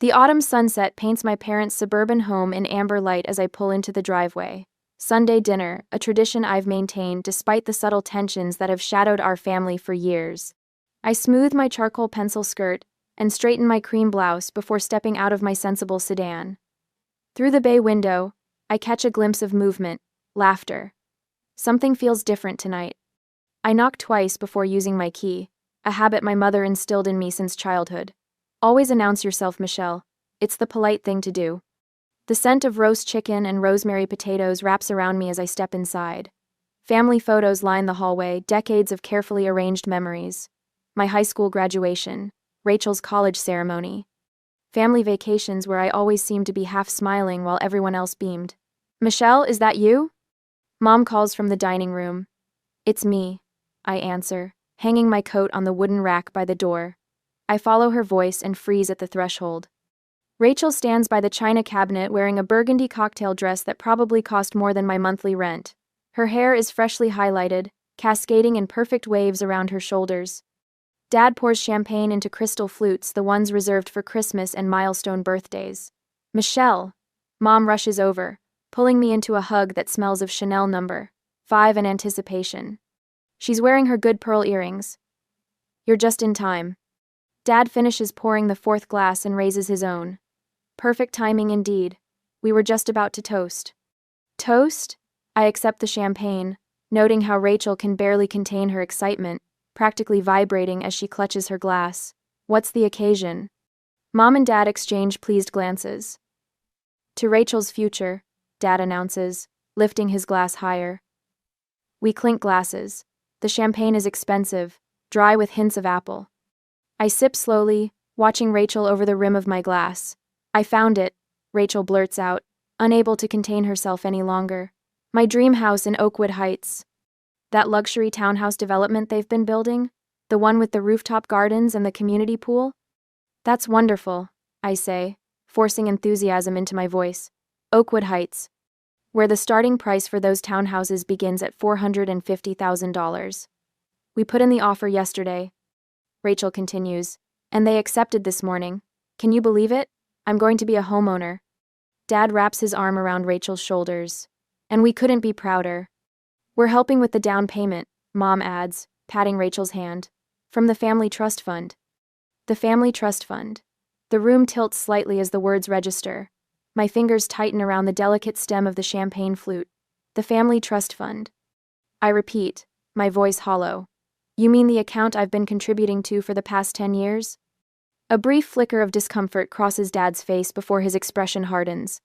The autumn sunset paints my parents' suburban home in amber light as I pull into the driveway. Sunday dinner, a tradition I've maintained despite the subtle tensions that have shadowed our family for years. I smooth my charcoal pencil skirt and straighten my cream blouse before stepping out of my sensible sedan. Through the bay window, I catch a glimpse of movement, laughter. Something feels different tonight. I knock twice before using my key, a habit my mother instilled in me since childhood. Always announce yourself, Michelle. It's the polite thing to do. The scent of roast chicken and rosemary potatoes wraps around me as I step inside. Family photos line the hallway, decades of carefully arranged memories. My high school graduation, Rachel's college ceremony. Family vacations where I always seemed to be half smiling while everyone else beamed. Michelle, is that you? Mom calls from the dining room. It's me, I answer, hanging my coat on the wooden rack by the door. I follow her voice and freeze at the threshold. Rachel stands by the china cabinet wearing a burgundy cocktail dress that probably cost more than my monthly rent. Her hair is freshly highlighted, cascading in perfect waves around her shoulders. Dad pours champagne into crystal flutes, the ones reserved for Christmas and milestone birthdays. Michelle! Mom rushes over, pulling me into a hug that smells of Chanel No. 5 in anticipation. She's wearing her good pearl earrings. You're just in time. Dad finishes pouring the fourth glass and raises his own. Perfect timing indeed. We were just about to toast. Toast? I accept the champagne, noting how Rachel can barely contain her excitement, practically vibrating as she clutches her glass. What's the occasion? Mom and Dad exchange pleased glances. To Rachel's future, Dad announces, lifting his glass higher. We clink glasses. The champagne is expensive, dry with hints of apple. I sip slowly, watching Rachel over the rim of my glass. I found it, Rachel blurts out, unable to contain herself any longer. My dream house in Oakwood Heights. That luxury townhouse development they've been building? The one with the rooftop gardens and the community pool? That's wonderful, I say, forcing enthusiasm into my voice. Oakwood Heights, where the starting price for those townhouses begins at $450,000. We put in the offer yesterday, Rachel continues, and they accepted this morning. Can you believe it? I'm going to be a homeowner. Dad wraps his arm around Rachel's shoulders. And we couldn't be prouder. We're helping with the down payment, Mom adds, patting Rachel's hand. From the Family Trust Fund. The Family Trust Fund. The room tilts slightly as the words register. My fingers tighten around the delicate stem of the champagne flute. The Family Trust Fund. I repeat, my voice hollow. You mean the account I've been contributing to for the past 10 years? A brief flicker of discomfort crosses Dad's face before his expression hardens.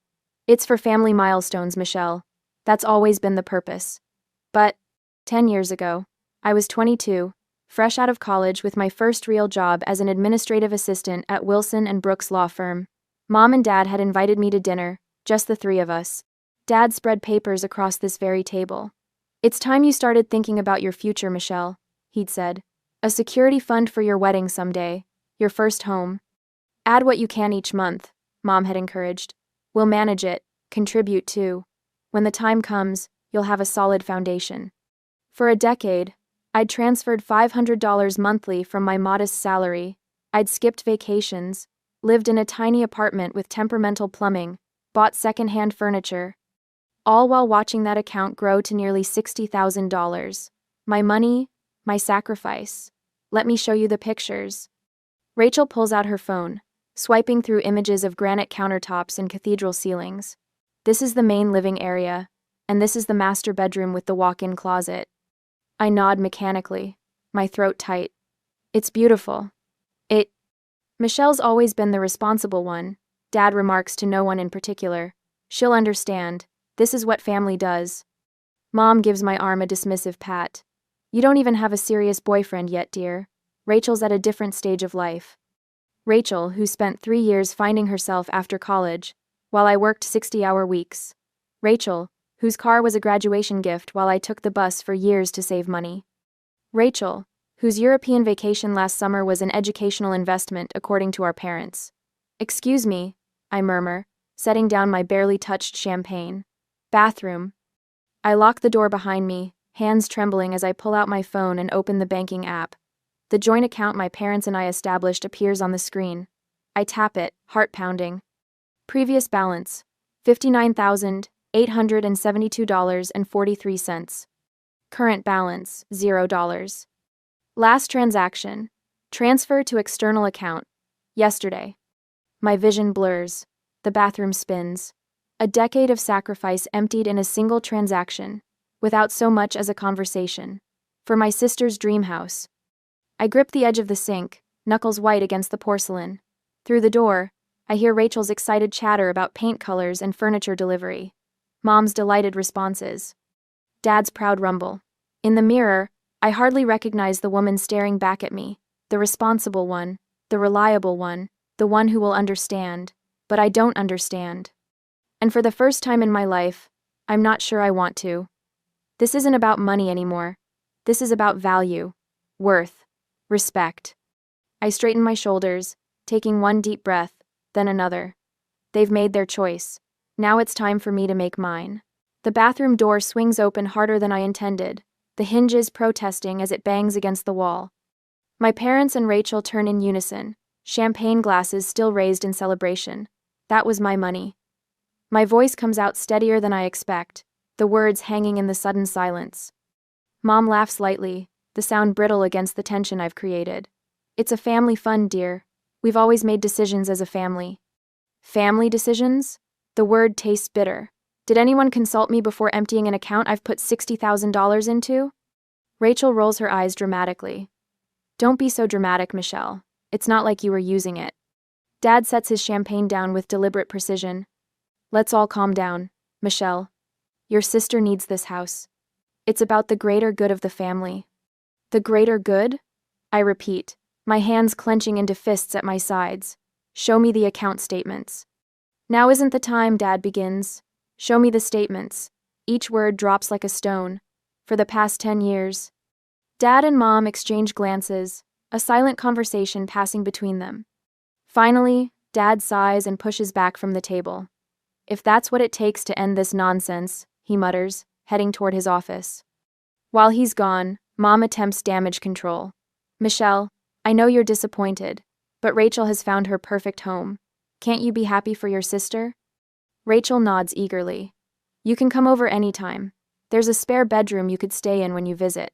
It's for family milestones, Michelle. That's always been the purpose. But 10 years ago, I was 22, fresh out of college with my first real job as an administrative assistant at Wilson and Brooks law firm. Mom and Dad had invited me to dinner, just the three of us. Dad spread papers across this very table. It's time you started thinking about your future, Michelle, he'd said. A security fund for your wedding someday, your first home. Add what you can each month, Mom had encouraged. We'll manage it, contribute too. When the time comes, you'll have a solid foundation. For a decade, I'd transferred $500 monthly from my modest salary. I'd skipped vacations, lived in a tiny apartment with temperamental plumbing, bought secondhand furniture, all while watching that account grow to nearly $60,000. My money, my sacrifice. Let me show you the pictures. Rachel pulls out her phone, swiping through images of granite countertops and cathedral ceilings. This is the main living area, and this is the master bedroom with the walk-in closet. I nod mechanically, my throat tight. It's beautiful. Michelle's always been the responsible one, Dad remarks to no one in particular. She'll understand. This is what family does. Mom gives my arm a dismissive pat. You don't even have a serious boyfriend yet, dear. Rachel's at a different stage of life. Rachel, who spent 3 years finding herself after college, while I worked 60-hour weeks. Rachel, whose car was a graduation gift while I took the bus for years to save money. Rachel, whose European vacation last summer was an educational investment according to our parents. Excuse me, I murmur, setting down my barely touched champagne. Bathroom. I lock the door behind me, hands trembling as I pull out my phone and open the banking app. The joint account my parents and I established appears on the screen. I tap it, heart pounding. Previous balance: $59,872.43. Current balance: $0. Last transaction: transfer to external account. Yesterday. My vision blurs. The bathroom spins. A decade of sacrifice emptied in a single transaction, without so much as a conversation. For my sister's dream house. I grip the edge of the sink, knuckles white against the porcelain. Through the door, I hear Rachel's excited chatter about paint colors and furniture delivery. Mom's delighted responses. Dad's proud rumble. In the mirror, I hardly recognize the woman staring back at me, the responsible one, the reliable one, the one who will understand, but I don't understand. And for the first time in my life, I'm not sure I want to. This isn't about money anymore. This is about value, worth, respect. I straighten my shoulders, taking one deep breath, then another. They've made their choice. Now it's time for me to make mine. The bathroom door swings open harder than I intended, the hinges protesting as it bangs against the wall. My parents and Rachel turn in unison, champagne glasses still raised in celebration. That was my money. My voice comes out steadier than I expect, the words hanging in the sudden silence. Mom laughs lightly, the sound brittle against the tension I've created. It's a family fund, dear. We've always made decisions as a family. Family decisions? The word tastes bitter. Did anyone consult me before emptying an account I've put $60,000 into? Rachel rolls her eyes dramatically. Don't be so dramatic, Michelle. It's not like you were using it. Dad sets his champagne down with deliberate precision. Let's all calm down, Michelle. Your sister needs this house. It's about the greater good of the family. The greater good? I repeat, my hands clenching into fists at my sides. Show me the account statements. Now isn't the time, Dad begins. Show me the statements. Each word drops like a stone. For the past 10 years. Dad and Mom exchange glances, a silent conversation passing between them. Finally, Dad sighs and pushes back from the table. If that's what it takes to end this nonsense, he mutters, heading toward his office. While he's gone, Mom attempts damage control. Michelle, I know you're disappointed, but Rachel has found her perfect home. Can't you be happy for your sister? Rachel nods eagerly. You can come over anytime. There's a spare bedroom you could stay in when you visit.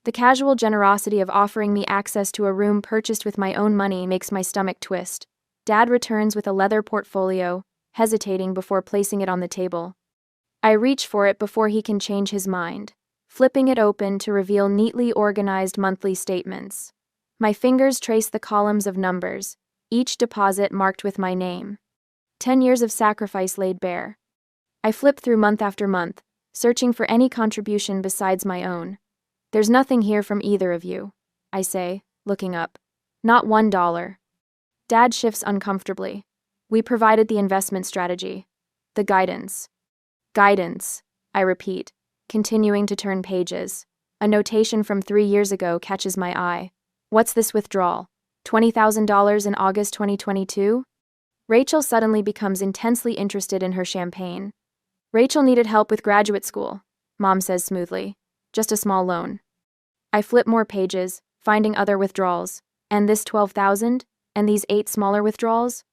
The casual generosity of offering me access to a room purchased with my own money makes my stomach twist. Dad returns with a leather portfolio, hesitating before placing it on the table. I reach for it before he can change his mind, flipping it open to reveal neatly organized monthly statements. My fingers trace the columns of numbers, each deposit marked with my name. 10 years of sacrifice laid bare. I flip through month after month, searching for any contribution besides my own. There's nothing here from either of you, I say, looking up. Not $1. Dad shifts uncomfortably. We provided the investment strategy. The guidance. Guidance, I repeat, continuing to turn pages. A notation from 3 years ago catches my eye. What's this withdrawal? $20,000 in August 2022? Rachel suddenly becomes intensely interested in her champagne. Rachel needed help with graduate school, Mom says smoothly. Just a small loan. I flip more pages, finding other withdrawals. And this $12,000? And these 8 smaller withdrawals?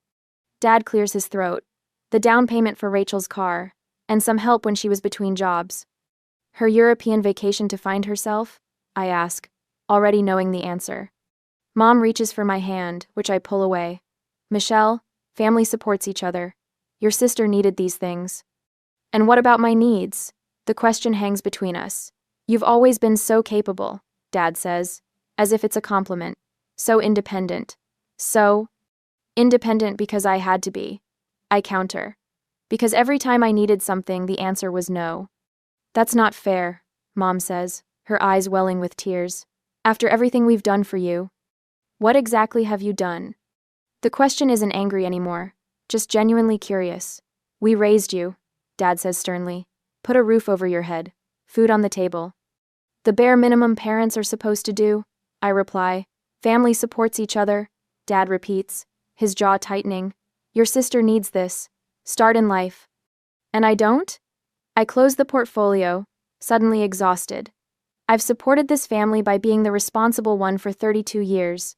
Dad clears his throat. The down payment for Rachel's car, and some help when she was between jobs. Her European vacation to find herself? I ask, already knowing the answer. Mom reaches for my hand, which I pull away. Michelle, family supports each other. Your sister needed these things. And what about my needs? The question hangs between us. You've always been so capable, Dad says, as if it's a compliment. So independent. So independent because I had to be. I counter. Because every time I needed something, the answer was no. That's not fair, Mom says, her eyes welling with tears. After everything we've done for you. What exactly have you done? The question isn't angry anymore, just genuinely curious. We raised you, Dad says sternly. Put a roof over your head. Food on the table. The bare minimum parents are supposed to do, I reply. Family supports each other, Dad repeats, his jaw tightening. Your sister needs this. Start in life. And I don't? I close the portfolio, suddenly exhausted. I've supported this family by being the responsible one for 32 years.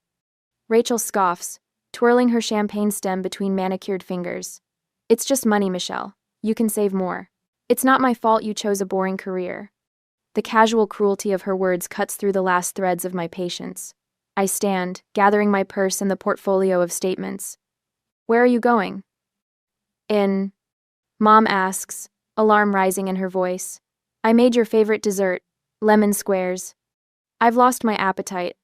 Rachel scoffs. twirling her champagne stem between manicured fingers. It's just money, Michelle. You can save more. It's not my fault you chose a boring career. The casual cruelty of her words cuts through the last threads of my patience. I stand, gathering my purse and the portfolio of statements. Where are you going? In. Mom asks, alarm rising in her voice. I made your favorite dessert, lemon squares. I've lost my appetite.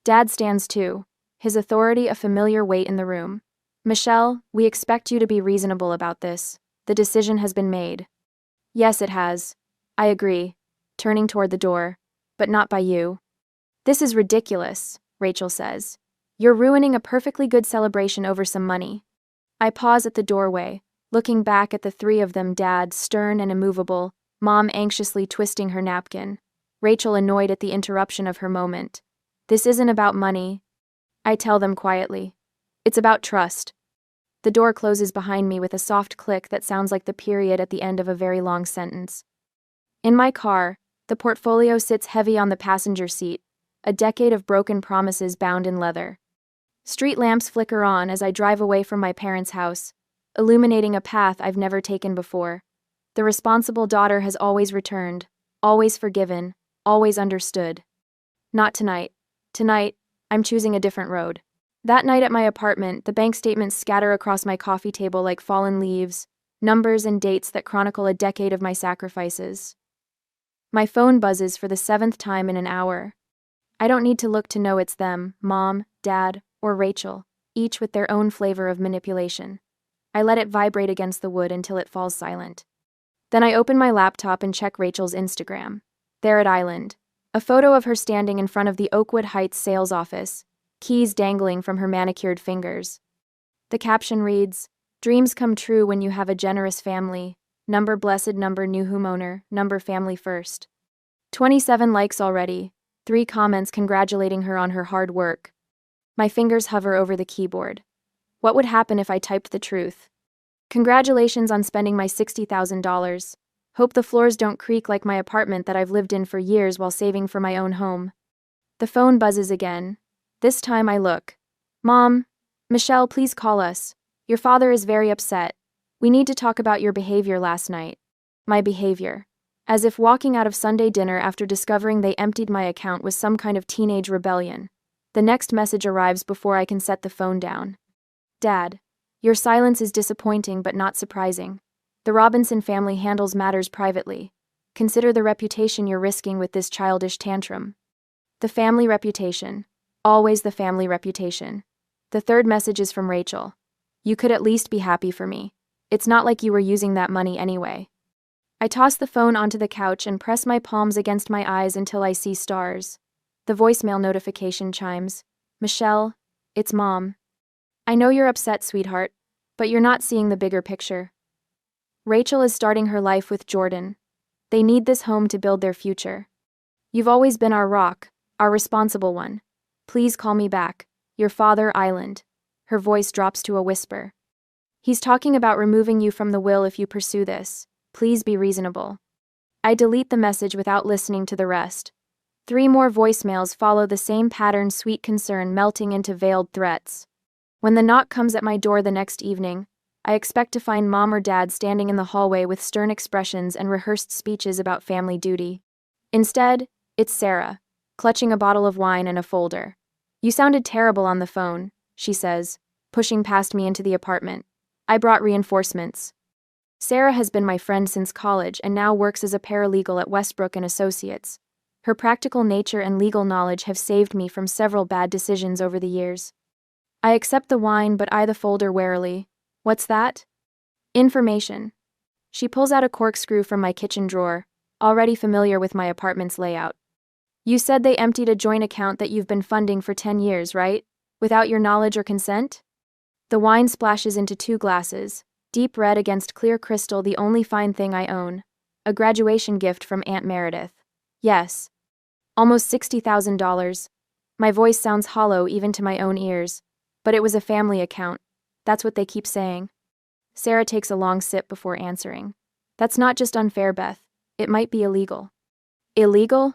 Dad stands too, his authority a familiar weight in the room. Michelle, we expect you to be reasonable about this. The decision has been made. Yes, it has. I agree, turning toward the door. But not by you. This is ridiculous, Rachel says. You're ruining a perfectly good celebration over some money. I pause at the doorway, looking back at the three of them, Dad, stern and immovable, Mom anxiously twisting her napkin, Rachel annoyed at the interruption of her moment. This isn't about money, I tell them quietly. It's about trust. The door closes behind me with a soft click that sounds like the period at the end of a very long sentence. In my car, the portfolio sits heavy on the passenger seat, a decade of broken promises bound in leather. Street lamps flicker on as I drive away from my parents' house, illuminating a path I've never taken before. The responsible daughter has always returned, always forgiven, always understood. Not tonight. Tonight, I'm choosing a different road. That night at my apartment, the bank statements scatter across my coffee table like fallen leaves, numbers and dates that chronicle a decade of my sacrifices. My phone buzzes for the 7th time in an hour. I don't need to look to know it's them, Mom, Dad, or Rachel, each with their own flavor of manipulation. I let it vibrate against the wood until it falls silent. Then I open my laptop and check Rachel's Instagram. There at Island, a photo of her standing in front of the Oakwood Heights sales office, keys dangling from her manicured fingers. The caption reads, "Dreams come true when you have a generous family. Number blessed, number new homeowner, number family first." 27 likes already, 3 comments congratulating her on her hard work. My fingers hover over the keyboard. What would happen if I typed the truth? Congratulations on spending my $60,000. Hope the floors don't creak like my apartment that I've lived in for years while saving for my own home. The phone buzzes again. This time I look. Mom, Michelle, please call us. Your father is very upset. We need to talk about your behavior last night. My behavior. As if walking out of Sunday dinner after discovering they emptied my account was some kind of teenage rebellion. The next message arrives before I can set the phone down. Dad, your silence is disappointing but not surprising. The Robinson family handles matters privately. Consider the reputation you're risking with this childish tantrum. The family reputation. Always the family reputation. The third message is from Rachel. You could at least be happy for me. It's not like you were using that money anyway. I toss the phone onto the couch and press my palms against my eyes until I see stars. The voicemail notification chimes. Michelle, it's Mom. I know you're upset, sweetheart, but you're not seeing the bigger picture. Rachel is starting her life with Jordan. They need this home to build their future. You've always been our rock, our responsible one. Please call me back. Your father, Island. Her voice drops to a whisper. He's talking about removing you from the will if you pursue this. Please be reasonable. I delete the message without listening to the rest. 3 more voicemails follow the same pattern, sweet concern melting into veiled threats. When the knock comes at my door the next evening, I expect to find Mom or Dad standing in the hallway with stern expressions and rehearsed speeches about family duty. Instead, it's Sarah, clutching a bottle of wine and a folder. You sounded terrible on the phone, she says, pushing past me into the apartment. I brought reinforcements. Sarah has been my friend since college and now works as a paralegal at Westbrook and Associates. Her practical nature and legal knowledge have saved me from several bad decisions over the years. I accept the wine but eye the folder warily. What's that? Information. She pulls out a corkscrew from my kitchen drawer, already familiar with my apartment's layout. You said they emptied a joint account that you've been funding for 10 years, right? Without your knowledge or consent? The wine splashes into 2 glasses, deep red against clear crystal, the only fine thing I own. A graduation gift from Aunt Meredith. Yes. Almost $60,000. My voice sounds hollow even to my own ears. But it was a family account. That's what they keep saying. Sarah takes a long sip before answering. That's not just unfair, Beth. It might be illegal. Illegal?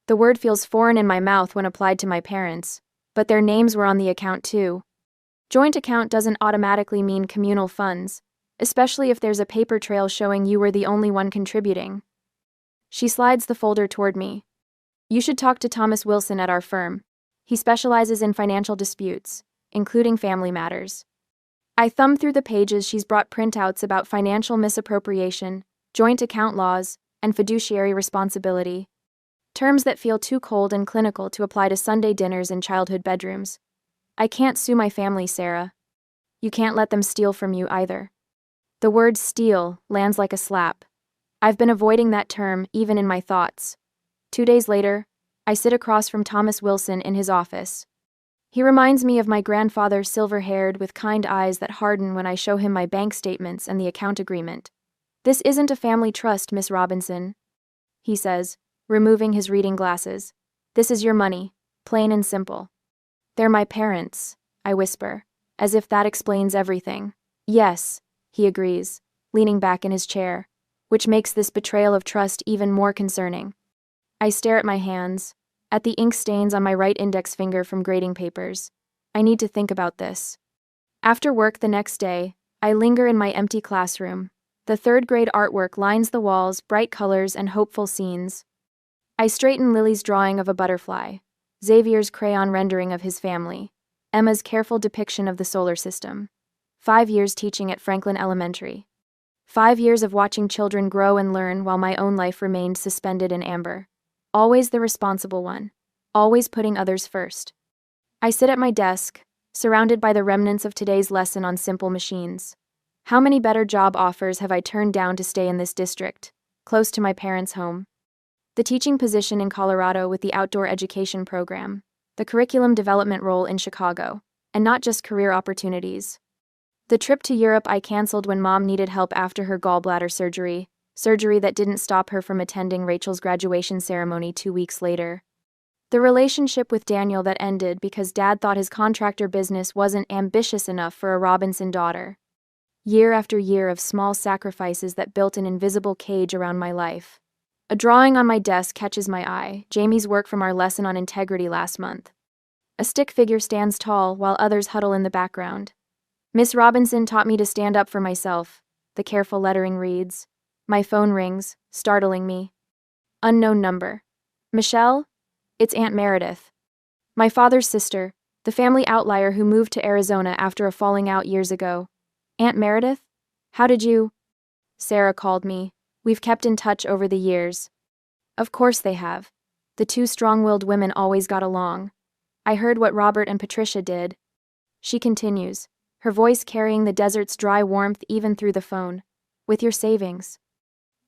The word feels foreign in my mouth when applied to my parents, but their names were on the account too. Joint account doesn't automatically mean communal funds, especially if there's a paper trail showing you were the only one contributing. She slides the folder toward me. You should talk to Thomas Wilson at our firm. He specializes in financial disputes, including family matters. I thumb through the pages. She's brought printouts about financial misappropriation, joint account laws, and fiduciary responsibility. Terms that feel too cold and clinical to apply to Sunday dinners and childhood bedrooms. I can't sue my family, Sarah. You can't let them steal from you either. The word steal lands like a slap. I've been avoiding that term even in my thoughts. 2 days later, I sit across from Thomas Wilson in his office. He reminds me of my grandfather, silver-haired with kind eyes that harden when I show him my bank statements and the account agreement. This isn't a family trust, Miss Robinson, he says, removing his reading glasses. This is your money, plain and simple. They're my parents, I whisper, as if that explains everything. Yes, he agrees, leaning back in his chair, which makes this betrayal of trust even more concerning. I stare at my hands, at the ink stains on my right index finger from grading papers. I need to think about this. After work the next day, I linger in my empty classroom. The third-grade artwork lines the walls, bright colors and hopeful scenes. I straighten Lily's drawing of a butterfly, Xavier's crayon rendering of his family, Emma's careful depiction of the solar system. 5 years teaching at Franklin Elementary. 5 years of watching children grow and learn while my own life remained suspended in amber. Always the responsible one. Always putting others first. I sit at my desk, surrounded by the remnants of today's lesson on simple machines. How many better job offers have I turned down to stay in this district, close to my parents' home? The teaching position in Colorado with the outdoor education program, the curriculum development role in Chicago, and not just career opportunities. The trip to Europe I canceled when Mom needed help after her gallbladder surgery that didn't stop her from attending Rachel's graduation ceremony 2 weeks later. The relationship with Daniel that ended because Dad thought his contractor business wasn't ambitious enough for a Robinson daughter. Year after year of small sacrifices that built an invisible cage around my life. A drawing on my desk catches my eye, Jamie's work from our lesson on integrity last month. A stick figure stands tall while others huddle in the background. Miss Robinson taught me to stand up for myself, the careful lettering reads. My phone rings, startling me. Unknown number. Michelle? It's Aunt Meredith. My father's sister, the family outlier who moved to Arizona after a falling out years ago. Aunt Meredith? How did you? Sarah called me. We've kept in touch over the years. Of course they have. The two strong-willed women always got along. I heard what Robert and Patricia did. She continues, her voice carrying the desert's dry warmth even through the phone. With your savings.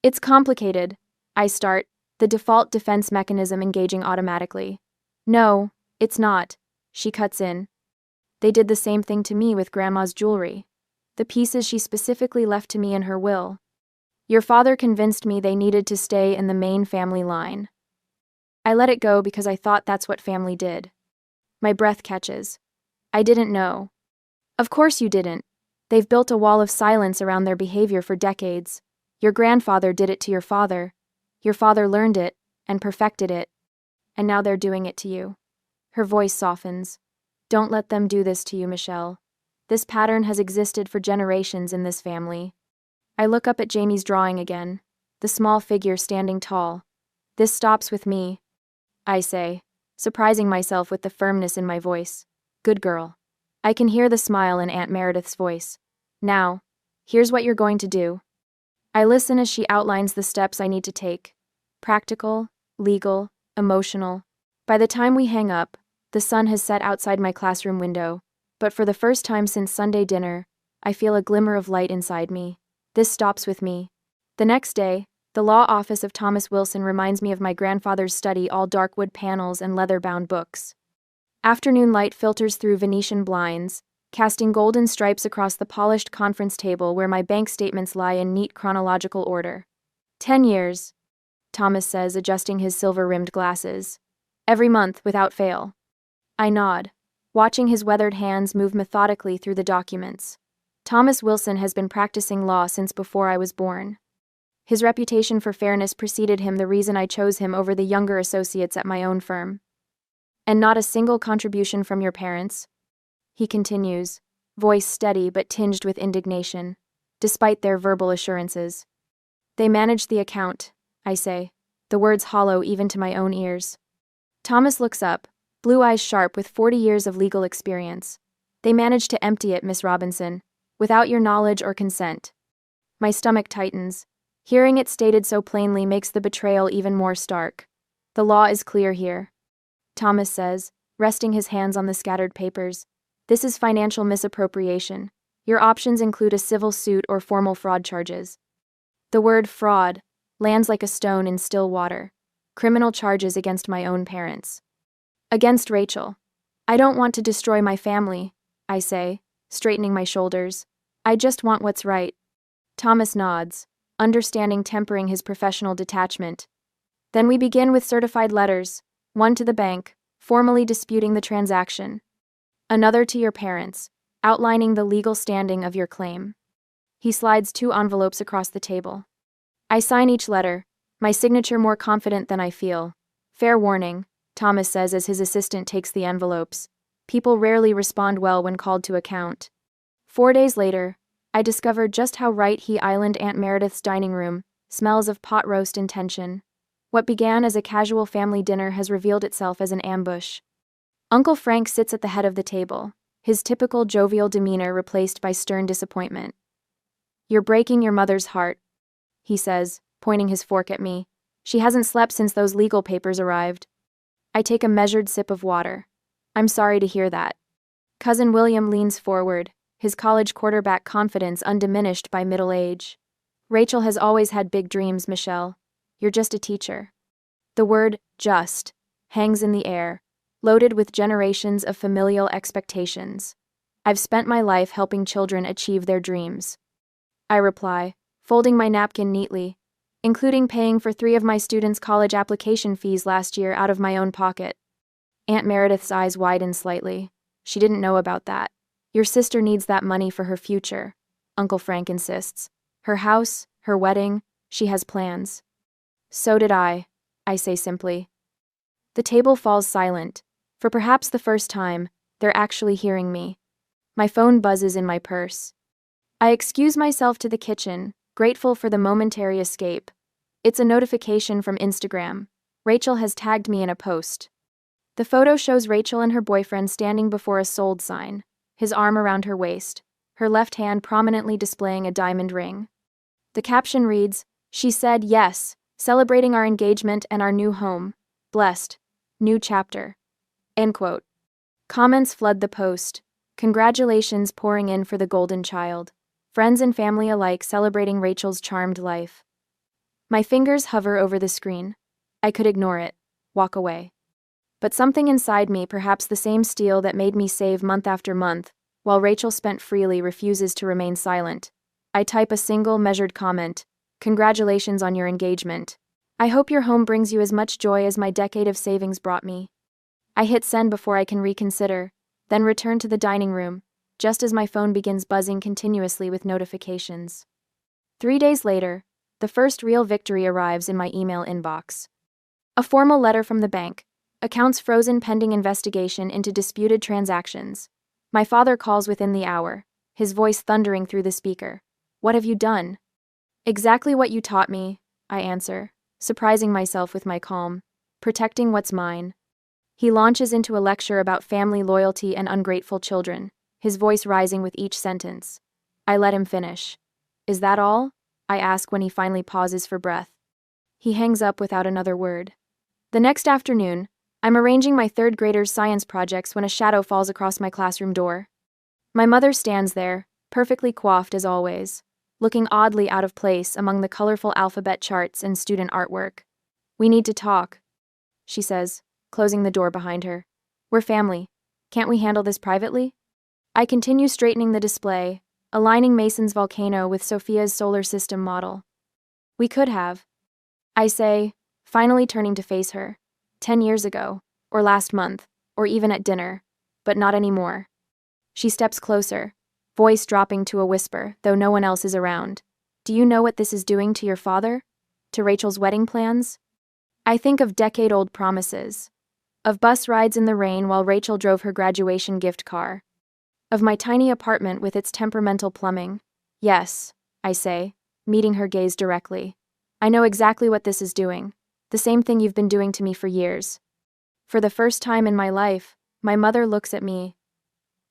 It's complicated. I start, the default defense mechanism engaging automatically. No, it's not. She cuts in. They did the same thing to me with Grandma's jewelry. The pieces she specifically left to me in her will. Your father convinced me they needed to stay in the main family line. I let it go because I thought that's what family did. My breath catches. I didn't know. Of course you didn't. They've built a wall of silence around their behavior for decades. Your grandfather did it to your father. Your father learned it, and perfected it. And now they're doing it to you. Her voice softens. Don't let them do this to you, Michelle. This pattern has existed for generations in this family. I look up at Jamie's drawing again, the small figure standing tall. This stops with me, I say, surprising myself with the firmness in my voice. Good girl. I can hear the smile in Aunt Meredith's voice. Now, here's what you're going to do. I listen as she outlines the steps I need to take. Practical, legal, emotional. By the time we hang up, the sun has set outside my classroom window, but for the first time since Sunday dinner, I feel a glimmer of light inside me. This stops with me. The next day, the law office of Thomas Wilson reminds me of my grandfather's study, all dark wood panels and leather-bound books. Afternoon light filters through Venetian blinds, casting golden stripes across the polished conference table where my bank statements lie in neat chronological order. 10 years, Thomas says, adjusting his silver-rimmed glasses. Every month, without fail. I nod, watching his weathered hands move methodically through the documents. Thomas Wilson has been practicing law since before I was born. His reputation for fairness preceded him, the reason I chose him over the younger associates at my own firm. And not a single contribution from your parents? He continues, voice steady but tinged with indignation, despite their verbal assurances. They managed the account, I say, the words hollow even to my own ears. Thomas looks up, blue eyes sharp with 40 years of legal experience. They managed to empty it, Miss Robinson, without your knowledge or consent. My stomach tightens. Hearing it stated so plainly makes the betrayal even more stark. The law is clear here, Thomas says, resting his hands on the scattered papers. This is financial misappropriation. Your options include a civil suit or formal fraud charges. The word fraud lands like a stone in still water. Criminal charges against my own parents. Against Rachel. I don't want to destroy my family, I say, straightening my shoulders. I just want what's right. Thomas nods, understanding tempering his professional detachment. Then we begin with certified letters, one to the bank, formally disputing the transaction. Another to your parents, outlining the legal standing of your claim. He slides 2 envelopes across the table. I sign each letter, my signature more confident than I feel. Fair warning, Thomas says as his assistant takes the envelopes. People rarely respond well when called to account. 4 days later, I discovered just how right he island Aunt Meredith's dining room smells of pot roast and tension. What began as a casual family dinner has revealed itself as an ambush. Uncle Frank sits at the head of the table, his typical jovial demeanor replaced by stern disappointment. You're breaking your mother's heart, he says, pointing his fork at me. She hasn't slept since those legal papers arrived. I take a measured sip of water. I'm sorry to hear that. Cousin William leans forward, his college quarterback confidence undiminished by middle age. Rachel has always had big dreams, Michelle. You're just a teacher. The word just hangs in the air, loaded with generations of familial expectations. I've spent my life helping children achieve their dreams. I reply, folding my napkin neatly, including paying for 3 of my students' college application fees last year out of my own pocket. Aunt Meredith's eyes widen slightly. She didn't know about that. Your sister needs that money for her future, Uncle Frank insists. Her house, her wedding, she has plans. So did I say simply. The table falls silent. For perhaps the first time, they're actually hearing me. My phone buzzes in my purse. I excuse myself to the kitchen, grateful for the momentary escape. It's a notification from Instagram. Rachel has tagged me in a post. The photo shows Rachel and her boyfriend standing before a sold sign, his arm around her waist, her left hand prominently displaying a diamond ring. The caption reads, "She said yes, celebrating our engagement and our new home. Blessed. New chapter." End quote. Comments flood the post. Congratulations pouring in for the golden child. Friends and family alike celebrating Rachel's charmed life. My fingers hover over the screen. I could ignore it, walk away. But something inside me, perhaps the same steel that made me save month after month, while Rachel spent freely, refuses to remain silent. I type a single, measured comment. Congratulations on your engagement. I hope your home brings you as much joy as my decade of savings brought me. I hit send before I can reconsider, then return to the dining room, just as my phone begins buzzing continuously with notifications. 3 days later, the first real victory arrives in my email inbox. A formal letter from the bank. Accounts frozen pending investigation into disputed transactions. My father calls within the hour, his voice thundering through the speaker. What have you done? Exactly what you taught me, I answer, surprising myself with my calm. Protecting what's mine. He launches into a lecture about family loyalty and ungrateful children, his voice rising with each sentence. I let him finish. Is that all? I ask when he finally pauses for breath. He hangs up without another word. The next afternoon, I'm arranging my 3rd grader's science projects when a shadow falls across my classroom door. My mother stands there, perfectly coiffed as always, looking oddly out of place among the colorful alphabet charts and student artwork. We need to talk, she says, closing the door behind her. We're family. Can't we handle this privately? I continue straightening the display, aligning Mason's volcano with Sophia's solar system model. We could have, I say, finally turning to face her. 10 years ago, or last month, or even at dinner, but not anymore. She steps closer, voice dropping to a whisper, though no one else is around. Do you know what this is doing to your father? To Rachel's wedding plans? I think of decade-old promises. Of bus rides in the rain while Rachel drove her graduation gift car. Of my tiny apartment with its temperamental plumbing. Yes, I say, meeting her gaze directly. I know exactly what this is doing. The same thing you've been doing to me for years. For the first time in my life, my mother looks at me,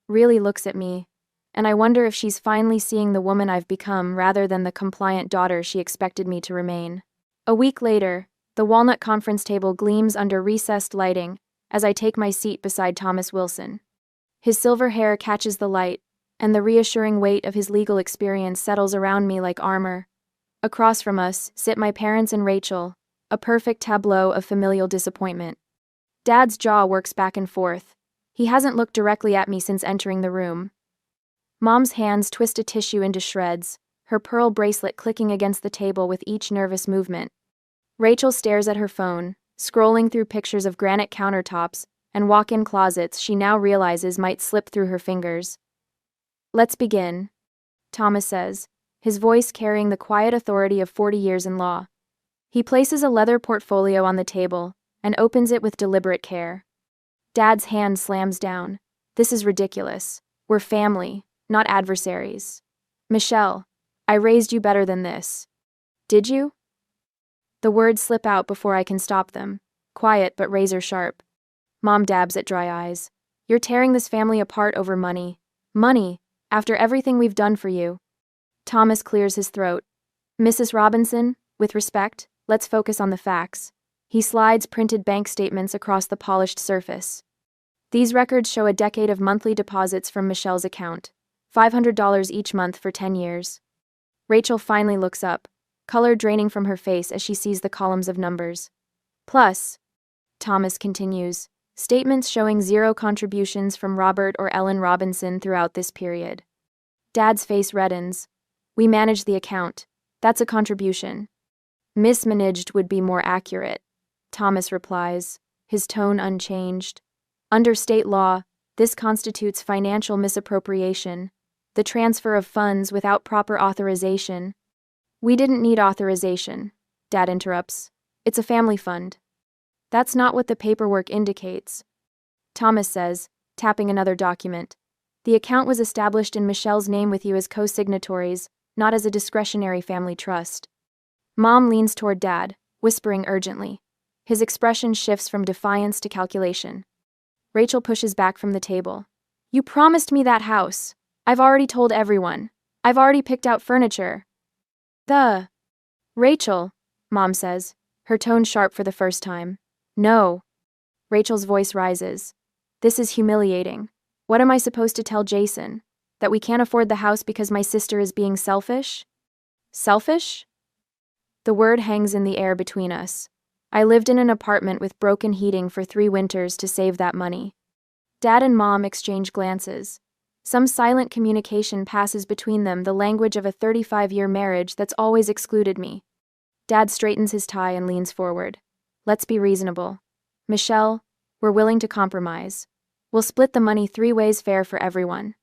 really looks at me, and I wonder if she's finally seeing the woman I've become rather than the compliant daughter she expected me to remain. A week later, the walnut conference table gleams under recessed lighting as I take my seat beside Thomas Wilson. His silver hair catches the light, and the reassuring weight of his legal experience settles around me like armor. Across from us sit my parents and Rachel, a perfect tableau of familial disappointment. Dad's jaw works back and forth. He hasn't looked directly at me since entering the room. Mom's hands twist a tissue into shreds, her pearl bracelet clicking against the table with each nervous movement. Rachel stares at her phone, scrolling through pictures of granite countertops and walk-in closets she now realizes might slip through her fingers. Let's begin, Thomas says, his voice carrying the quiet authority of 40 years in law. He places a leather portfolio on the table and opens it with deliberate care. Dad's hand slams down. This is ridiculous. We're family, not adversaries. Michelle, I raised you better than this. Did you? The words slip out before I can stop them, quiet but razor sharp. Mom dabs at dry eyes. You're tearing this family apart over money. Money, after everything we've done for you. Thomas clears his throat. Mrs. Robinson, with respect, let's focus on the facts. He slides printed bank statements across the polished surface. These records show a decade of monthly deposits from Michelle's account, $500 each month for 10 years. Rachel finally looks up, color draining from her face as she sees the columns of numbers. Plus, Thomas continues, statements showing zero contributions from Robert or Ellen Robinson throughout this period. Dad's face reddens. We manage the account. That's a contribution. Mismanaged would be more accurate, Thomas replies, his tone unchanged. Under state law, this constitutes financial misappropriation, the transfer of funds without proper authorization. We didn't need authorization, Dad interrupts. It's a family fund. That's not what the paperwork indicates, Thomas says, tapping another document. The account was established in Michelle's name with you as co-signatories, not as a discretionary family trust. Mom leans toward Dad, whispering urgently. His expression shifts from defiance to calculation. Rachel pushes back from the table. You promised me that house. I've already told everyone. I've already picked out furniture. Rachel, Mom says, her tone sharp for the first time. No. Rachel's voice rises. This is humiliating. What am I supposed to tell Jason? That we can't afford the house because my sister is being selfish? Selfish? The word hangs in the air between us. I lived in an apartment with broken heating for 3 winters to save that money. Dad and Mom exchange glances. Some silent communication passes between them, the language of a 35-year marriage that's always excluded me. Dad straightens his tie and leans forward. Let's be reasonable. Michelle, we're willing to compromise. We'll split the money 3 ways fair for everyone.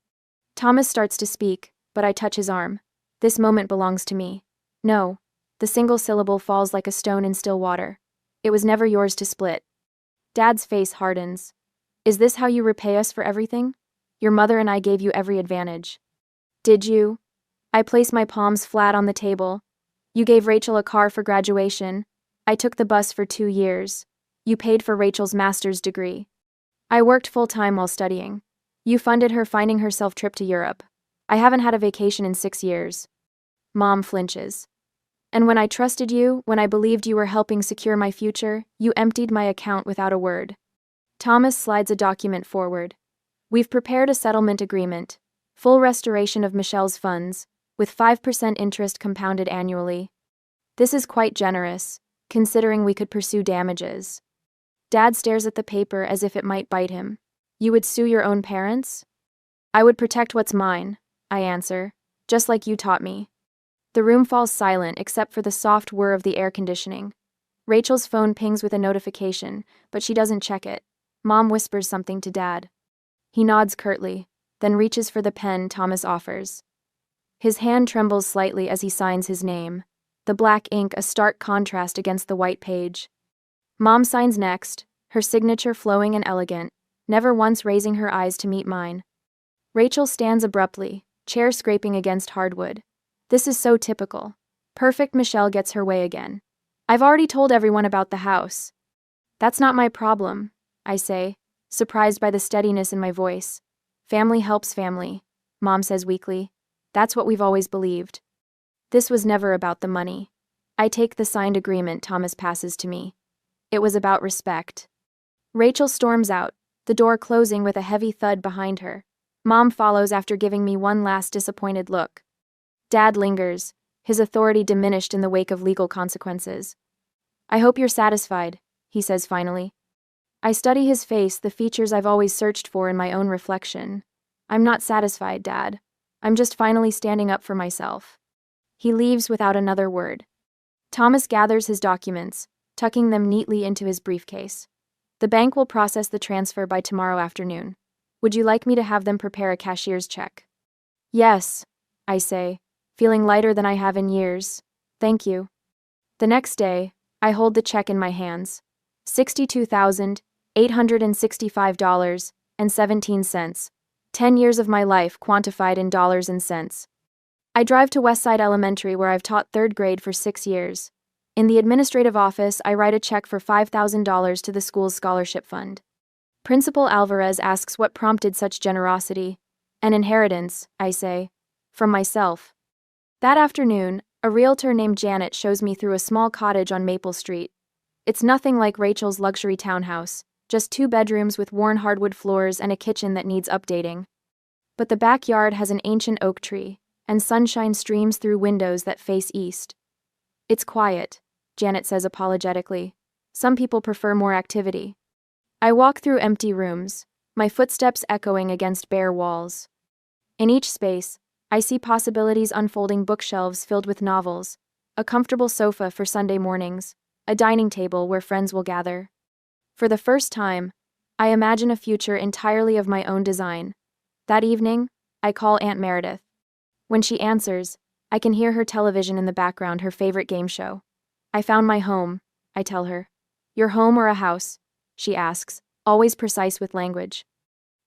Thomas starts to speak, but I touch his arm. This moment belongs to me. No. The single syllable falls like a stone in still water. It was never yours to split. Dad's face hardens. Is this how you repay us for everything? Your mother and I gave you every advantage. Did you? I place my palms flat on the table. You gave Rachel a car for graduation. I took the bus for 2 years. You paid for Rachel's master's degree. I worked full-time while studying. You funded her finding herself trip to Europe. I haven't had a vacation in 6 years. Mom flinches. And when I trusted you, when I believed you were helping secure my future, you emptied my account without a word. Thomas slides a document forward. We've prepared a settlement agreement, full restoration of Michelle's funds, with 5% interest compounded annually. This is quite generous, considering we could pursue damages. Dad stares at the paper as if it might bite him. You would sue your own parents? I would protect what's mine, I answer, just like you taught me. The room falls silent except for the soft whir of the air conditioning. Rachel's phone pings with a notification, but she doesn't check it. Mom whispers something to Dad. He nods curtly, then reaches for the pen Thomas offers. His hand trembles slightly as he signs his name, the black ink a stark contrast against the white page. Mom signs next, her signature flowing and elegant, never once raising her eyes to meet mine. Rachel stands abruptly, chair scraping against hardwood. This is so typical. Perfect Michelle gets her way again. I've already told everyone about the house. That's not my problem, I say, surprised by the steadiness in my voice. Family helps family, Mom says weakly. That's what we've always believed. This was never about the money. I take the signed agreement Thomas passes to me. It was about respect. Rachel storms out, the door closing with a heavy thud behind her. Mom follows after giving me one last disappointed look. Dad lingers, his authority diminished in the wake of legal consequences. I hope you're satisfied, he says finally. I study his face, the features I've always searched for in my own reflection. I'm not satisfied, Dad. I'm just finally standing up for myself. He leaves without another word. Thomas gathers his documents, tucking them neatly into his briefcase. The bank will process the transfer by tomorrow afternoon. Would you like me to have them prepare a cashier's check? Yes, I say, feeling lighter than I have in years. Thank you. The next day, I hold the check in my hands. $62,865.17. 10 years of my life quantified in dollars and cents. I drive to Westside Elementary where I've taught third grade for 6 years. In the administrative office, I write a check for $5,000 to the school's scholarship fund. Principal Alvarez asks what prompted such generosity. An inheritance, I say. From myself. That afternoon, a realtor named Janet shows me through a small cottage on Maple Street. It's nothing like Rachel's luxury townhouse, just 2 bedrooms with worn hardwood floors and a kitchen that needs updating. But the backyard has an ancient oak tree, and sunshine streams through windows that face east. It's quiet, Janet says apologetically. Some people prefer more activity. I walk through empty rooms, my footsteps echoing against bare walls. In each space, I see possibilities unfolding: bookshelves filled with novels, a comfortable sofa for Sunday mornings, a dining table where friends will gather. For the first time, I imagine a future entirely of my own design. That evening, I call Aunt Meredith. When she answers, I can hear her television in the background, her favorite game show. I found my home, I tell her. Your home or a house? She asks, always precise with language.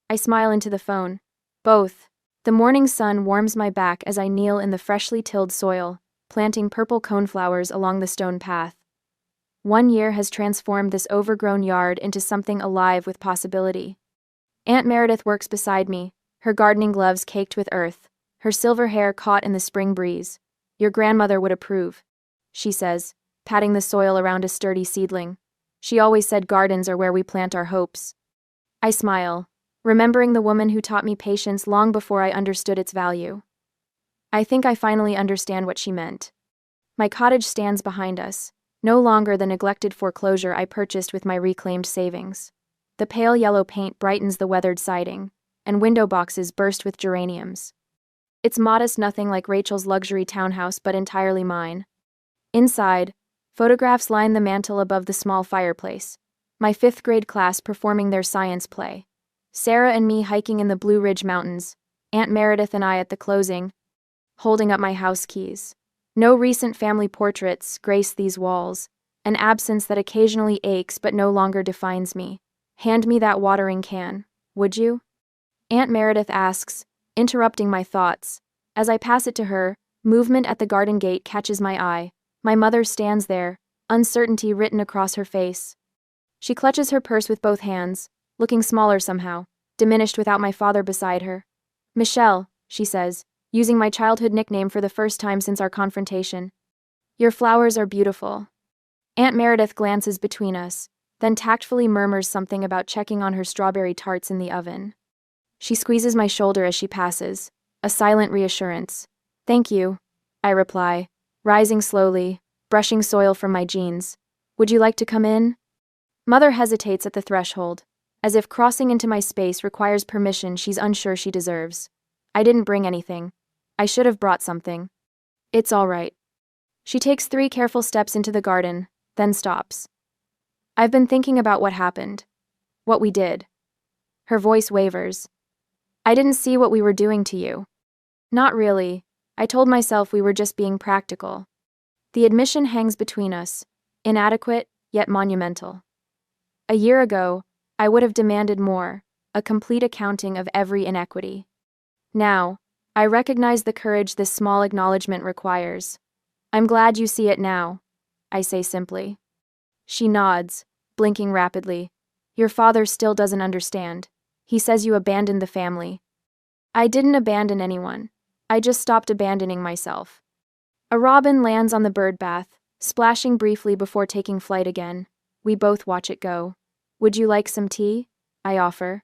I smile into the phone. Both. The morning sun warms my back as I kneel in the freshly tilled soil, planting purple coneflowers along the stone path. 1 year has transformed this overgrown yard into something alive with possibility. Aunt Meredith works beside me, her gardening gloves caked with earth, her silver hair caught in the spring breeze. Your grandmother would approve, she says, patting the soil around a sturdy seedling. She always said gardens are where we plant our hopes. I smile, remembering the woman who taught me patience long before I understood its value. I think I finally understand what she meant. My cottage stands behind us, no longer the neglected foreclosure I purchased with my reclaimed savings. The pale yellow paint brightens the weathered siding, and window boxes burst with geraniums. It's modest, nothing like Rachel's luxury townhouse, but entirely mine. Inside, photographs line the mantel above the small fireplace. My 5th grade class performing their science play. Sarah and me hiking in the Blue Ridge Mountains. Aunt Meredith and I at the closing, holding up my house keys. No recent family portraits grace these walls, an absence that occasionally aches but no longer defines me. Hand me that watering can, would you? Aunt Meredith asks, interrupting my thoughts. As I pass it to her, movement at the garden gate catches my eye. My mother stands there, uncertainty written across her face. She clutches her purse with both hands, looking smaller somehow, diminished without my father beside her. Michelle, she says, using my childhood nickname for the first time since our confrontation. Your flowers are beautiful. Aunt Meredith glances between us, then tactfully murmurs something about checking on her strawberry tarts in the oven. She squeezes my shoulder as she passes, a silent reassurance. Thank you, I reply, rising slowly, brushing soil from my jeans. Would you like to come in? Mother hesitates at the threshold, as if crossing into my space requires permission she's unsure she deserves. I didn't bring anything. I should have brought something. It's all right. She takes 3 careful steps into the garden, then stops. I've been thinking about what happened. What we did. Her voice wavers. I didn't see what we were doing to you. Not really. I told myself we were just being practical. The admission hangs between us, inadequate, yet monumental. A year ago, I would have demanded more, a complete accounting of every inequity. Now, I recognize the courage this small acknowledgement requires. I'm glad you see it now, I say simply. She nods, blinking rapidly. Your father still doesn't understand. He says you abandoned the family. I didn't abandon anyone. I just stopped abandoning myself. A robin lands on the bird bath, splashing briefly before taking flight again. We both watch it go. Would you like some tea? I offer.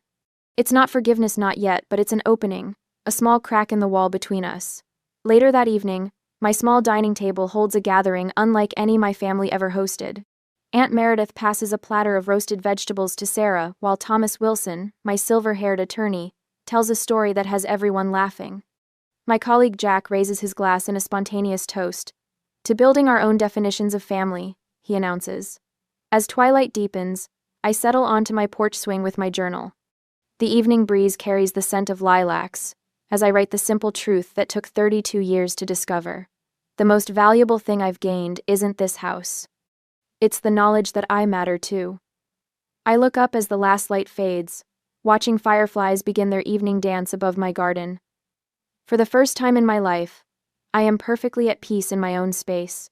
It's not forgiveness, not yet, but it's an opening, a small crack in the wall between us. Later that evening, my small dining table holds a gathering unlike any my family ever hosted. Aunt Meredith passes a platter of roasted vegetables to Sarah, while Thomas Wilson, my silver-haired attorney, tells a story that has everyone laughing. My colleague Jack raises his glass in a spontaneous toast. To building our own definitions of family, he announces. As twilight deepens, I settle onto my porch swing with my journal. The evening breeze carries the scent of lilacs, as I write the simple truth that took 32 years to discover. The most valuable thing I've gained isn't this house. It's the knowledge that I matter too. I look up as the last light fades, watching fireflies begin their evening dance above my garden. For the first time in my life, I am perfectly at peace in my own space.